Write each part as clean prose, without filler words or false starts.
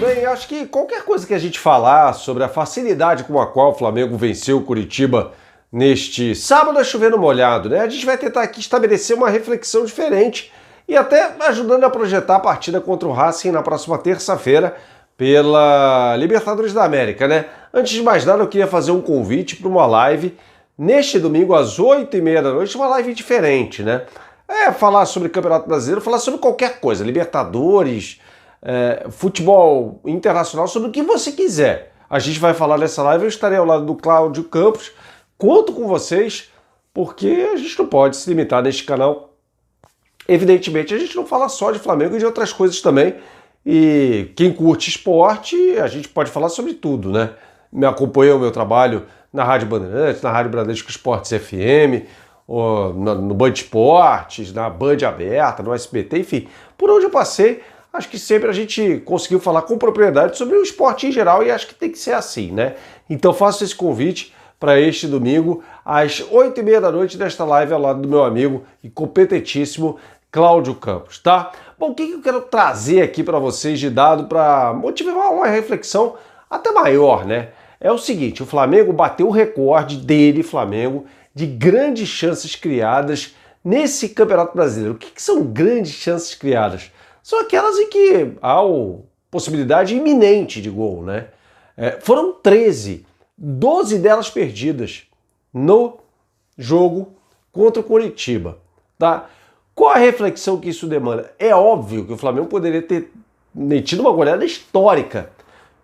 Bem, acho que qualquer coisa que a gente falar sobre a facilidade com a qual o Flamengo venceu o Curitiba neste sábado é chovendo molhado, né? A gente vai tentar aqui estabelecer uma reflexão diferente e até ajudando a projetar a partida contra o Racing na próxima terça-feira pela Libertadores da América, né? Antes de mais nada, eu queria fazer um convite para uma live neste domingo às 8h30 da noite, uma live diferente, né? Falar sobre Campeonato Brasileiro, falar sobre qualquer coisa, Libertadores, futebol internacional, sobre o que você quiser. A gente vai falar nessa live, eu estarei ao lado do Cláudio Campos, conto com vocês, porque a gente não pode se limitar neste canal. Evidentemente, a gente não fala só de Flamengo e de outras coisas também, e quem curte esporte, a gente pode falar sobre tudo, né? Me acompanhou o meu trabalho na Rádio Bandeirantes, na Rádio Bradesco Esportes FM, no Band Esportes, na Band Aberta, no SBT, enfim, por onde eu passei, acho que sempre a gente conseguiu falar com propriedade sobre o esporte em geral e acho que tem que ser assim, né? Então faço esse convite para este domingo, às 8h30 da noite, nesta live ao lado do meu amigo e competentíssimo Cláudio Campos, tá? Bom, o que eu quero trazer aqui para vocês de dado para motivar uma reflexão até maior, né? É o seguinte, o Flamengo bateu o recorde dele, Flamengo, de grandes chances criadas nesse Campeonato Brasileiro. O que são grandes chances criadas? São aquelas em que há possibilidade iminente de gol, né? Foram 13, 12 delas perdidas no jogo contra o Curitiba, tá? Qual a reflexão que isso demanda? É óbvio que o Flamengo poderia ter metido uma goleada histórica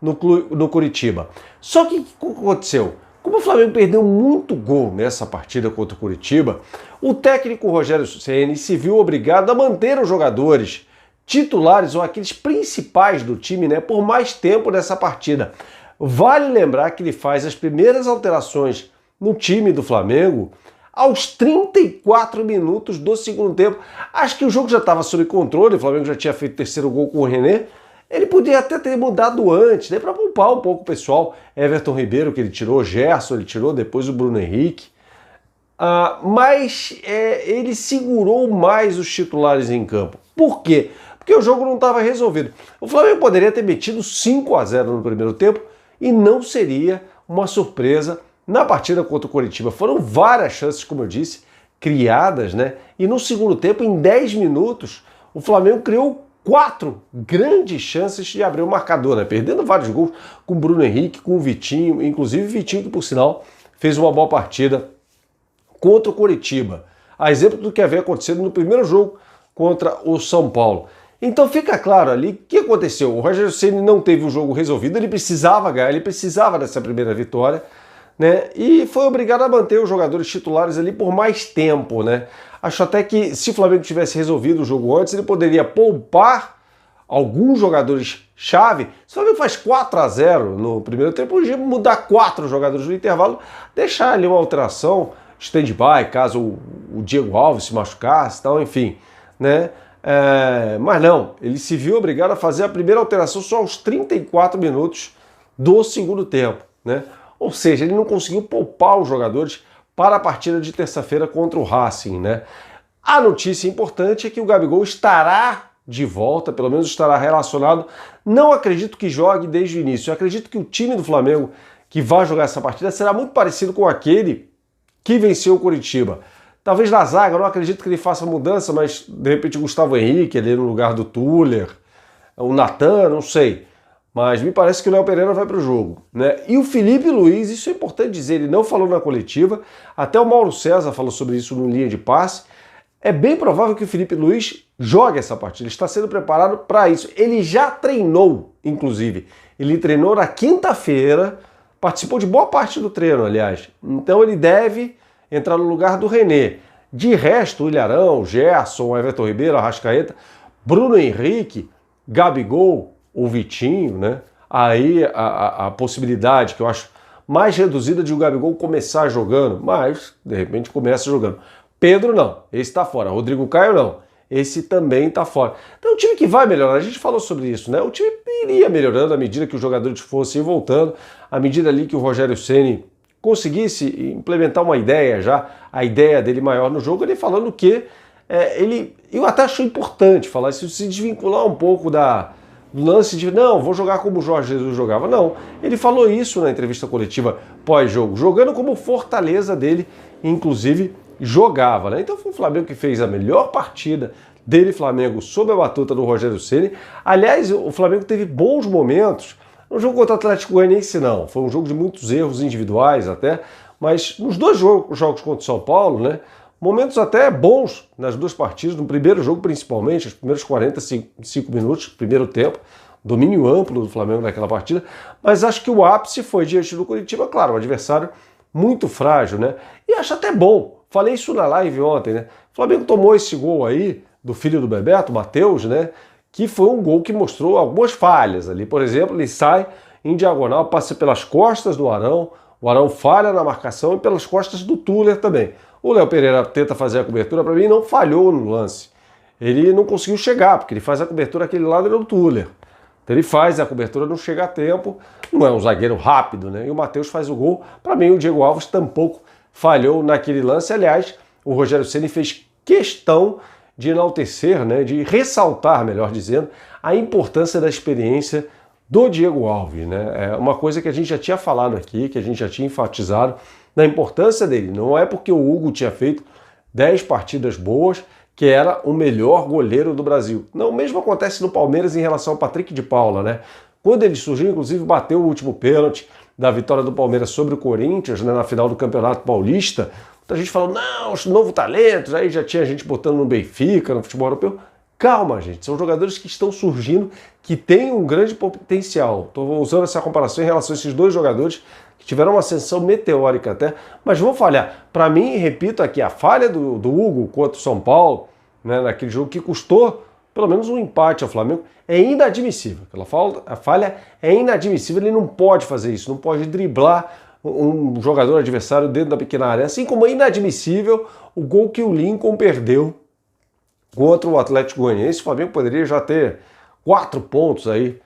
no Curitiba. Só que o que aconteceu? Como o Flamengo perdeu muito gol nessa partida contra o Curitiba, o técnico Rogério Ceni se viu obrigado a manter os jogadores titulares ou aqueles principais do time, né, por mais tempo nessa partida. Vale lembrar que ele faz as primeiras alterações no time do Flamengo aos 34 minutos do segundo tempo. Acho que o jogo já estava sob controle, o Flamengo já tinha feito o terceiro gol com o René. Ele podia até ter mudado antes, né, para poupar um pouco o pessoal. Everton Ribeiro, que ele tirou, Gerson ele tirou, depois o Bruno Henrique. Mas ele segurou mais os titulares em campo. Por quê? Porque o jogo não estava resolvido. O Flamengo poderia ter metido 5-0 no primeiro tempo e não seria uma surpresa na partida contra o Curitiba. Foram várias chances, como eu disse, criadas, né? E no segundo tempo, em 10 minutos, o Flamengo criou 4 grandes chances de abrir o marcador, né? Perdendo vários gols com o Bruno Henrique, com o Vitinho, inclusive o Vitinho, que por sinal fez uma boa partida contra o Curitiba. A exemplo do que havia acontecido no primeiro jogo contra o São Paulo. Então fica claro ali o que aconteceu. O Rogério Ceni não teve o jogo resolvido, ele precisava ganhar, ele precisava dessa primeira vitória, né? E foi obrigado a manter os jogadores titulares ali por mais tempo, né? Acho até que se o Flamengo tivesse resolvido o jogo antes, ele poderia poupar alguns jogadores-chave. Se o Flamengo faz 4-0 no primeiro tempo, podia mudar 4 jogadores no intervalo, deixar ali uma alteração, stand-by, caso o Diego Alves se machucasse, tal, enfim, né? Mas não, ele se viu obrigado a fazer a primeira alteração só aos 34 minutos do segundo tempo, né? Ou seja, ele não conseguiu poupar os jogadores para a partida de terça-feira contra o Racing, né? A notícia importante é que o Gabigol estará de volta, pelo menos estará relacionado. Não acredito que jogue desde o início. Eu acredito que o time do Flamengo que vai jogar essa partida será muito parecido com aquele que venceu o Curitiba. Talvez na zaga, eu não acredito que ele faça mudança, mas de repente o Gustavo Henrique ali no lugar do Tuller, o Natan, não sei. Mas me parece que o Léo Pereira vai para o jogo, né? E o Felipe Luiz, isso é importante dizer, ele não falou na coletiva, até o Mauro César falou sobre isso no linha de passe. É bem provável que o Felipe Luiz jogue essa partida, ele está sendo preparado para isso. Ele já treinou, inclusive. Ele treinou na quinta-feira, participou de boa parte do treino, aliás. Então ele deve entrar no lugar do René. De resto, o Ilharão, Gerson, Everton Ribeiro, Arrascaeta, Bruno Henrique, Gabigol, o Vitinho, né? Aí a possibilidade que eu acho mais reduzida de o Gabigol começar jogando, mas de repente começa jogando. Pedro não, esse está fora. Rodrigo Caio não, esse também está fora. Então o time que vai melhorar, a gente falou sobre isso, né? O time iria melhorando à medida que os jogadores fossem voltando, à medida ali que o Rogério Ceni conseguisse implementar uma ideia já, a ideia dele maior no jogo, ele falando que eu até acho importante falar isso, se desvincular um pouco lance de, não, vou jogar como o Jorge Jesus jogava. Não, ele falou isso na entrevista coletiva pós-jogo, jogando como Fortaleza dele, inclusive, jogava, né? Então foi o Flamengo que fez a melhor partida dele, Flamengo, sob a batuta do Rogério Ceni. Aliás, o Flamengo teve bons momentos. No jogo contra o Atlético Goianiense, não. Foi um jogo de muitos erros individuais até, mas nos dois jogos contra o São Paulo, né? Momentos até bons nas duas partidas, no primeiro jogo principalmente, os primeiros 45 minutos, primeiro tempo, domínio amplo do Flamengo naquela partida, mas acho que o ápice foi diante do Curitiba, claro, um adversário muito frágil, né? E acho até bom, falei isso na live ontem, né? O Flamengo tomou esse gol aí do filho do Bebeto, Matheus, né? Que foi um gol que mostrou algumas falhas ali. Por exemplo, ele sai em diagonal, passa pelas costas do Arão, o Arão falha na marcação e pelas costas do Tuller também. O Léo Pereira tenta fazer a cobertura, para mim não falhou no lance. Ele não conseguiu chegar, porque ele faz a cobertura aquele lado do Tuller. Então ele faz a cobertura, não chega a tempo, não é um zagueiro rápido, né? E o Matheus faz o gol. Para mim o Diego Alves tampouco falhou naquele lance. Aliás, o Rogério Ceni fez questão de enaltecer, né, de ressaltar, melhor dizendo, a importância da experiência do Diego Alves, né? É uma coisa que a gente já tinha falado aqui, que a gente já tinha enfatizado na importância dele. Não é porque o Hugo tinha feito 10 partidas boas que era o melhor goleiro do Brasil. Não, o mesmo acontece no Palmeiras em relação ao Patrick de Paula, né? Quando ele surgiu, inclusive, bateu o último pênalti da vitória do Palmeiras sobre o Corinthians, né, na final do Campeonato Paulista. Muita gente falou, não, os novos talentos, aí já tinha gente botando no Benfica, no futebol europeu. Calma, gente, são jogadores que estão surgindo, que têm um grande potencial. Estou usando essa comparação em relação a esses dois jogadores que tiveram uma ascensão meteórica até, mas vão falhar. Para mim, repito aqui, a falha do Hugo contra o São Paulo, né, naquele jogo que custou pelo menos um empate ao Flamengo, é inadmissível. A falha é inadmissível, ele não pode fazer isso, não pode driblar um jogador adversário dentro da pequena área. Assim como é inadmissível o gol que o Lincoln perdeu contra o Atlético Goianiense. O Flamengo poderia já ter 4 pontos aí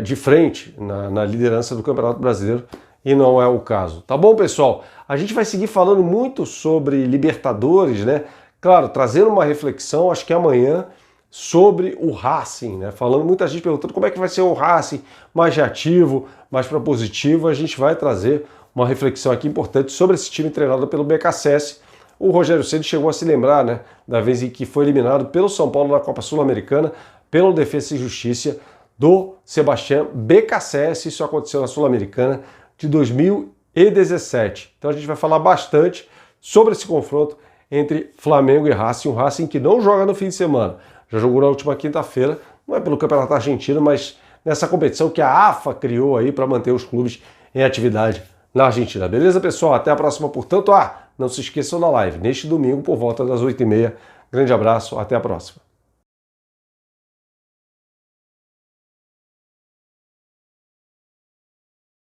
de frente na liderança do Campeonato Brasileiro e não é o caso. Tá bom, pessoal? A gente vai seguir falando muito sobre Libertadores, né? Claro, trazendo uma reflexão, acho que amanhã, sobre o Racing, né? Falando, muita gente perguntando como é que vai ser o Racing, mais reativo, mais propositivo. A gente vai trazer uma reflexão aqui importante sobre esse time treinado pelo BKSS. O Rogério Ceni chegou a se lembrar, né, da vez em que foi eliminado pelo São Paulo na Copa Sul-Americana, pelo Defensa e Justiça do Sebastião BKSS. Isso aconteceu na Sul-Americana de 2017. Então a gente vai falar bastante sobre esse confronto entre Flamengo e Racing. Um Racing que não joga no fim de semana, já jogou na última quinta-feira, não é pelo Campeonato Argentino, mas nessa competição que a AFA criou aí para manter os clubes em atividade na Argentina. Beleza, pessoal? Até a próxima, portanto. Não se esqueçam da live neste domingo por volta das 8h30. Grande abraço, até a próxima.